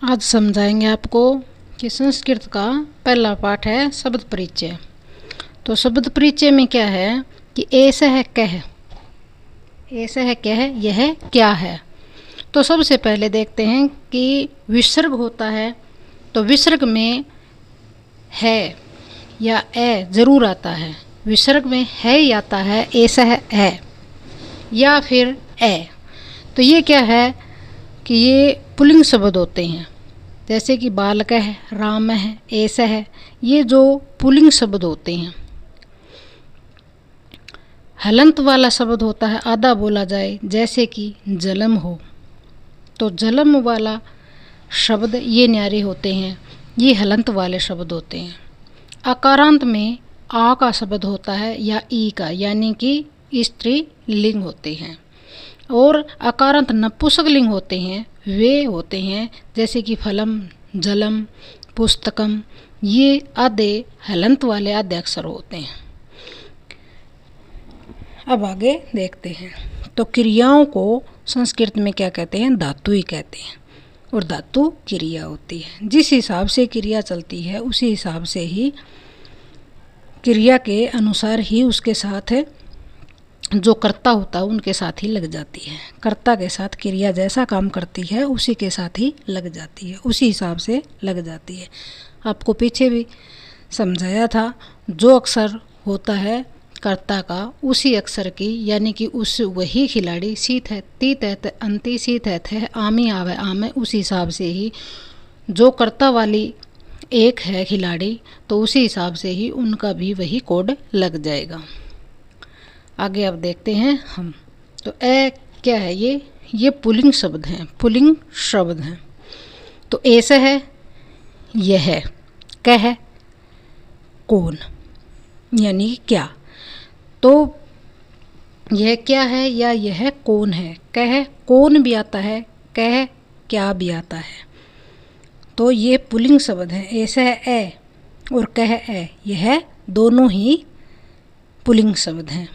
आज समझाएंगे आपको कि संस्कृत का पहला पाठ है शब्द परिचय। तो शब्द परिचय में क्या है कि ऐसा है कह, ऐसा है कह, यह क्या है। तो सबसे पहले देखते हैं कि विसर्ग होता है, तो विसर्ग में है या ए जरूर आता है। विसर्ग में है ही आता है, ऐसा है या फिर ए। तो ये क्या है कि ये पुल्लिंग शब्द होते हैं, जैसे कि बालक है, राम है, ऐसा है, ये जो पुल्लिंग शब्द होते हैं। हलंत वाला शब्द होता है आधा बोला जाए, जैसे कि जलम हो, तो जलम वाला शब्द ये न्यारे होते हैं, ये हलंत वाले शब्द होते हैं। अकारांत में आ का शब्द होता है या ई का, यानी कि स्त्री लिंग होते हैं। और अकारांत नपुंसक लिंग होते हैं, वे होते हैं जैसे कि फलम, जलम, पुस्तकम, ये आधे हलंत वाले आधे अक्षर होते हैं। अब आगे देखते हैं। तो क्रियाओं को संस्कृत में क्या कहते हैं? धातु ही कहते हैं, और धातु क्रिया होती है। जिस हिसाब से क्रिया चलती है उसी हिसाब से ही क्रिया के अनुसार ही उसके साथ जो कर्ता होता है उनके साथ ही लग जाती है। कर्ता के साथ क्रिया जैसा काम करती है उसी के साथ ही लग जाती है, उसी हिसाब से लग जाती है। आपको पीछे भी समझाया था, जो अक्षर होता है कर्ता का उसी अक्षर की, यानी कि उस वही खिलाड़ी सीत है ती तहत अंति सीत है आमी आवे आमे, उसी हिसाब से ही जो कर्ता वाली एक है खिलाड़ी, तो उसी हिसाब से ही उनका भी वही कोड लग जाएगा। आगे अब देखते हैं हम। तो ए क्या है? ये पुल्लिंग शब्द हैं, पुल्लिंग शब्द हैं। तो ऐसा है, यह है, कह, कौन, यानी क्या। तो यह क्या है या यह कौन है। कह कौन भी आता है, कह क्या भी आता है। तो ये पुल्लिंग शब्द हैं। ऐसा है ए और कह ए, यह दोनों ही पुल्लिंग शब्द हैं।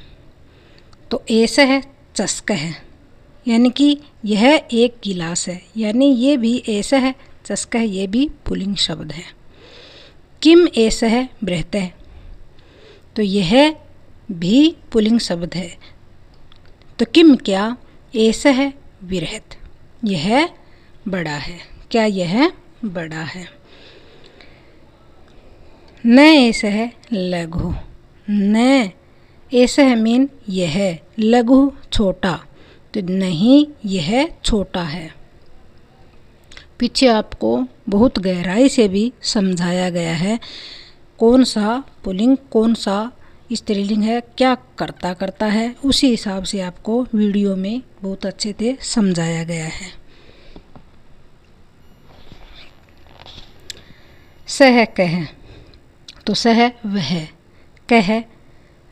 तो ऐसा है चस्क है, यानी कि यह एक गिलास है, यानी ये भी ऐसा है चस्क है, ये भी पुल्लिंग शब्द है। किम ऐसा है बृहत है, तो यह भी पुल्लिंग शब्द है। तो किम क्या, ऐसा है विरहत, यह बड़ा है। क्या यह बड़ा है। न ऐसा है लघु, न ऐसा है मीन यह, लघु छोटा, तो नहीं यह छोटा है। पीछे आपको बहुत गहराई से भी समझाया गया है कौन सा पुल्लिंग कौन सा स्त्रीलिंग है, क्या करता करता है, उसी हिसाब से आपको वीडियो में बहुत अच्छे से समझाया गया है। सह कह, तो सह वह, कह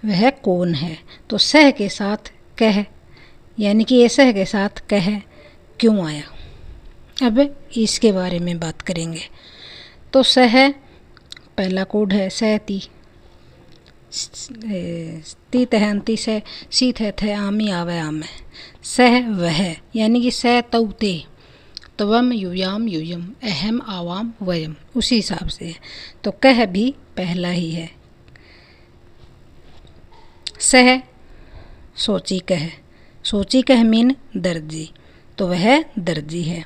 वह कौन है। तो सह के साथ कह, यानी कि ये सह के साथ कह क्यों आया, अब इसके बारे में बात करेंगे। तो सह पहला कोड है सहती, ती तह अंति से सीत है आमी आवे आमे। सह वह, यानी कि सह तौ ते, तवम युयाम युयम अहम आवाम वयम, उसी हिसाब से है। तो कह भी पहला ही है। सह सोची कह, सोची कह मीन दर्जी, तो वह दर्जी है।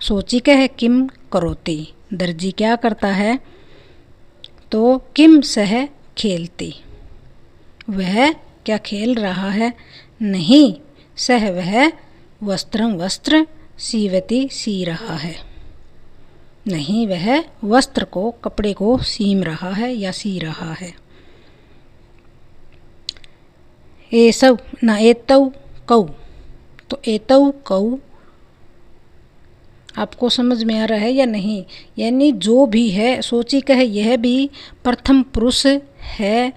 सोची कह किम करोती, दर्जी क्या करता है। तो किम सह खेलती, वह क्या खेल रहा है। नहीं सह वह वस्त्रम वस्त्र सीवती, सी रहा है। नहीं वह वस्त्र को, कपड़े को सीम रहा है या सी रहा है। एसव ना एतव कौ, तो एतव कौ आपको समझ में आ रहा है या नहीं। यानी जो भी है, सोची कह यह भी प्रथम पुरुष है,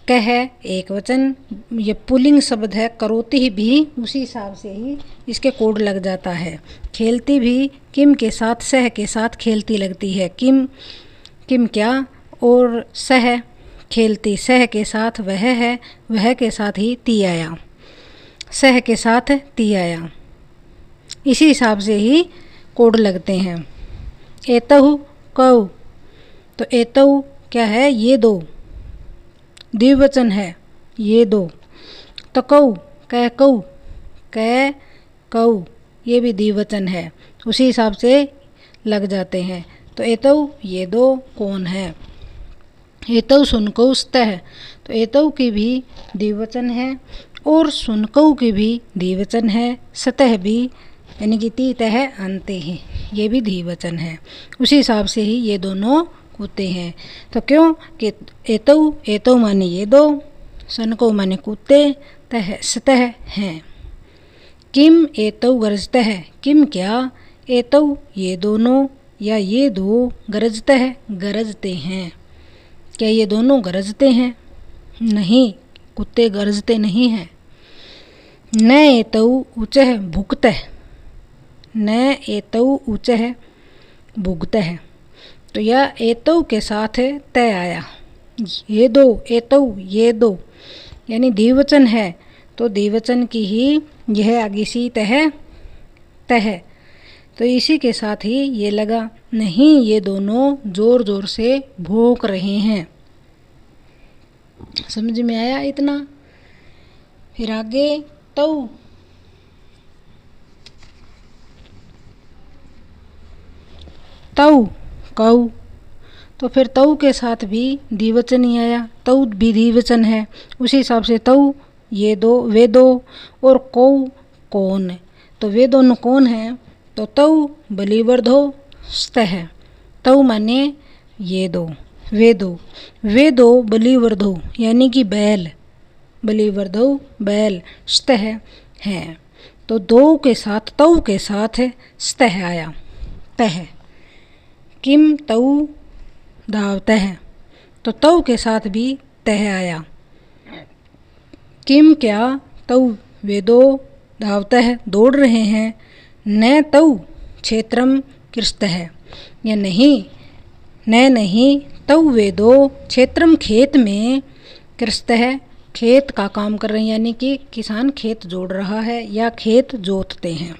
कह एक वचन, ये पुल्लिंग शब्द है। करोती भी उसी हिसाब से ही इसके कोड लग जाता है। खेलती भी किम के साथ, सह के साथ खेलती लगती है। किम किम क्या, और सह खेलती, सह के साथ वह है, वह के साथ ही ती आया, सह के साथ ती आया, इसी हिसाब से ही कोड लगते हैं। एतहु कौ, तो एतहु क्या है, ये दो, द्विवचन है, ये दो। तो कौ, कह कौ, कह कौ, ये भी द्विवचन है, उसी हिसाब से लग जाते हैं। तो एतौ ये दो कौन है। एतौ सुनकौ स्तः, तो एतौ की भी द्विवचन है और सुनकौ की भी द्विवचन है, सतह भी यानी कि तीतः अंते हैं, ये भी द्विवचन है। उसी हिसाब से ही ये दोनों कुत्ते हैं। तो क्यों कि एतौ, एतौ माने ये दो, सनकौ माने कुत्ते, तह सतह हैं। किम एतौ गरजतः, किम क्या, एतौ ये दोनों या ये दो, गरजतः गरजते हैं। क्या ये दोनों गरजते हैं? नहीं, कुत्ते गरजते नहीं हैं। न एतौ ऊचः भुक्तः, न एतौ ऊचः भुक्तः, तो यह एतौ के साथ तय आया। ये दो, एतौ ये दो, यानी द्विवचन है, तो द्विवचन की ही यह आगे सी तह तह, तो इसी के साथ ही ये लगा। नहीं, ये दोनों जोर जोर से भौंक रहे हैं। समझ में आया इतना? फिर आगे तौ, तौ कौ, तो फिर तौ के साथ भी द्विवचन ही आया, तौ भी द्विवचन है, उसी हिसाब से तौ ये दो, वे दो, और कौ कौन, तो वे दोनों कौन हैं? तो तौ बलिवर्धो स्तः, तौ माने ये दो, वे दो बलिवर्धो यानी कि बैल, बलिवर्धो बैल, स्तः हैं। तो दो के साथ, तौ के साथ स्तः आया, तह। किम तौ धावतः, तो तौ के साथ भी तह आया। किम क्या, तौ वे दो, धावतः दौड़ रहे हैं, न तौ क्षेत्रम कृष्तः, या नहीं, न नहीं, तौ वे दो क्षेत्रम खेत में, कृष्तः खेत का काम कर रहे हैं, यानी कि किसान खेत जोड़ रहा है या खेत जोतते हैं।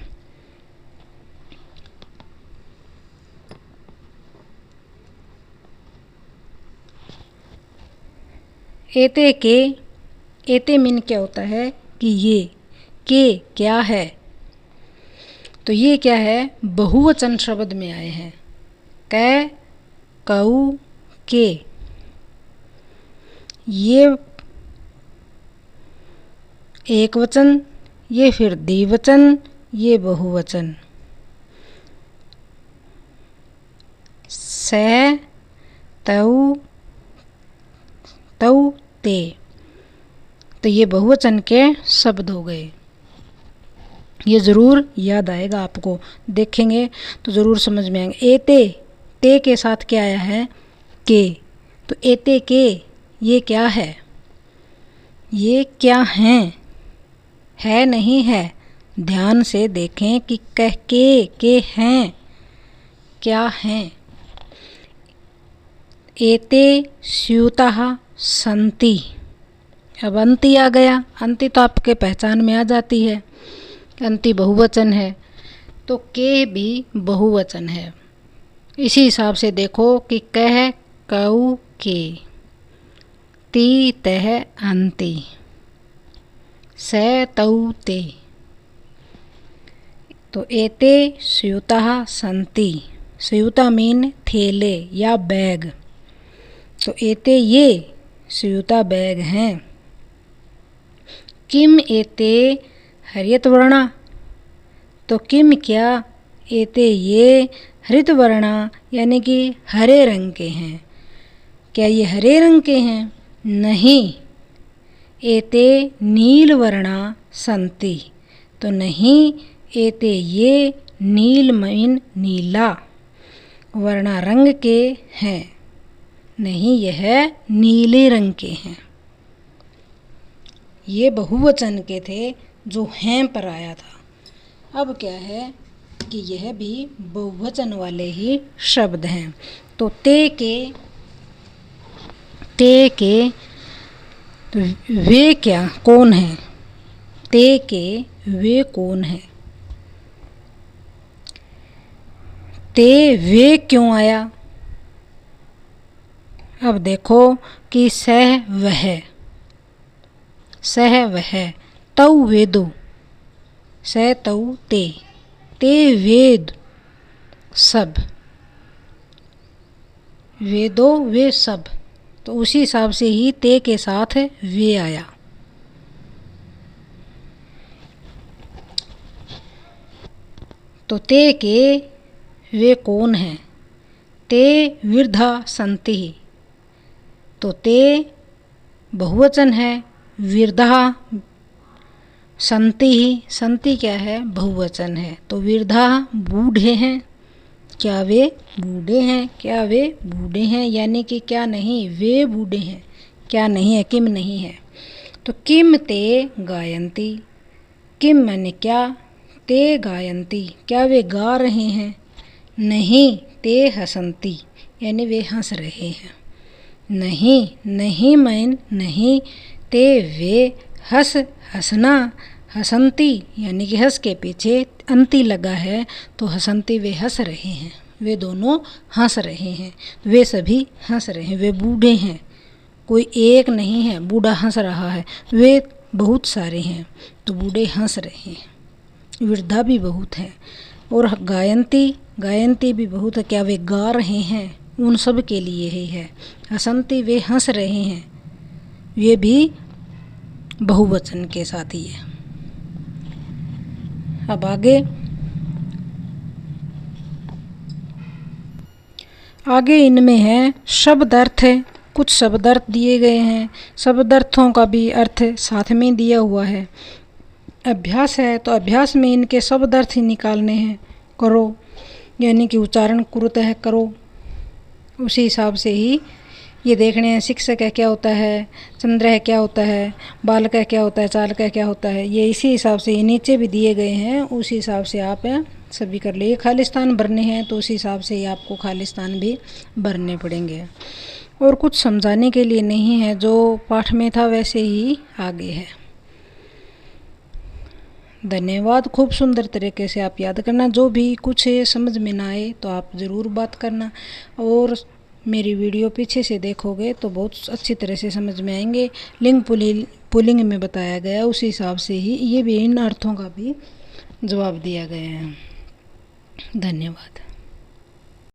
एते के, एते मीन क्या होता है कि ये, के क्या है, तो ये क्या है, बहुवचन शब्द में आए हैं। कै, कऊ, के, ये एक वचन, ये फिर द्विवचन, ये बहुवचन। से, तऊ, तऊ, ते, तो ये बहुवचन के शब्द हो गए। ये ज़रूर याद आएगा आपको, देखेंगे तो ज़रूर समझ में आएंगे। एते, ते के साथ क्या आया है, के, तो एते के, ये क्या है, ये क्या हैं, है नहीं है, ध्यान से देखें कि कह के हैं, क्या हैं। एते स्यूताः सन्ति, अब अंति आ गया, अंति तो आपके पहचान में आ जाती है, अंति बहुवचन है, तो के भी बहुवचन है। इसी हिसाब से देखो कि कह, कऊ, के, ती, तह, अंति, से, तऊ, ते, तो एते स्यूताः सन्ति, स्यूता मीन थैले या बैग, तो एते ये स्यूता बैग हैं। किम एते हरितवर्णा, तो किम क्या, एते ये हरितवर्णा यानी कि हरे रंग के हैं, क्या ये हरे रंग के हैं? नहीं, एते नीलवर्णा सन्ति, तो नहीं, एते ये नील मीन नीला, वर्णा रंग के हैं, नहीं यह नीले रंग के हैं। ये बहुवचन के थे जो हैं पर आया था। अब क्या है कि यह भी बहुवचन वाले ही शब्द हैं। तो ते के तो वे क्या, कौन हैं, ते के वे कौन हैं। ते वे क्यों आया। अब देखो कि सह वह तऊ वेदो, सह तऊ ते वेद सब, वेदो वे सब, तो उसी हिसाब से ही ते के साथ वे आया। तो ते के वे कौन हैं। ते विरधा संति, तो ते बहुवचन है, विरधा संति क्या है, बहुवचन है। तो विरधा बूढ़े हैं, क्या वे बूढ़े हैं, क्या वे बूढ़े हैं, यानी कि क्या नहीं, वे बूढ़े हैं, क्या नहीं है, किम नहीं है। तो किम ते गायंती, किम माने क्या, ते गायंती क्या वे गा रहे हैं, नहीं ते हसंती यानी वे हंस रहे हैं, नहीं मैन नहीं, ते वे हंसना, हसंती यानी कि हंस के पीछे अंती लगा है, तो हसंती वे हंस रहे हैं, वे दोनों हंस रहे हैं, वे सभी हंस रहे हैं। वे बूढ़े हैं, कोई एक नहीं है बूढ़ा हंस रहा है, वे बहुत सारे हैं तो बूढ़े हंस रहे हैं। वृद्धा भी बहुत है और गायंती भी बहुत है, क्या वे गा रहे हैं, उन सब के लिए ही है। हसंती वे हंस रहे हैं, ये भी बहुवचन के साथ ही है। अब आगे इनमें है शब्दार्थ है, कुछ शब्दार्थ दिए गए हैं, शब्दार्थों का भी अर्थ साथ में दिया हुआ है। अभ्यास है, तो अभ्यास में इनके शब्दार्थ ही निकालने हैं, करो यानी कि उच्चारण कुरुत है करो, उसी हिसाब से ही ये देखने हैं। शिक्षक है क्या होता है, चंद्र है क्या होता है, बालक है क्या होता है, चालक है क्या होता है, ये इसी हिसाब से ये नीचे भी दिए गए हैं, उसी हिसाब से आप सभी कर लिए। खालिस्तान भरने हैं तो उसी हिसाब से ही आपको खालिस्तान भी भरने पड़ेंगे, और कुछ समझाने के लिए नहीं है, जो पाठ में था वैसे ही आगे है। धन्यवाद। खूब सुंदर तरीके से आप याद करना, जो भी कुछ समझ में ना आए तो आप ज़रूर बात करना, और मेरी वीडियो पीछे से देखोगे तो बहुत अच्छी तरह से समझ में आएंगे। लिंग पुल्लिंग में बताया गया उसी हिसाब से ही ये भी इन अर्थों का भी जवाब दिया गया है। धन्यवाद।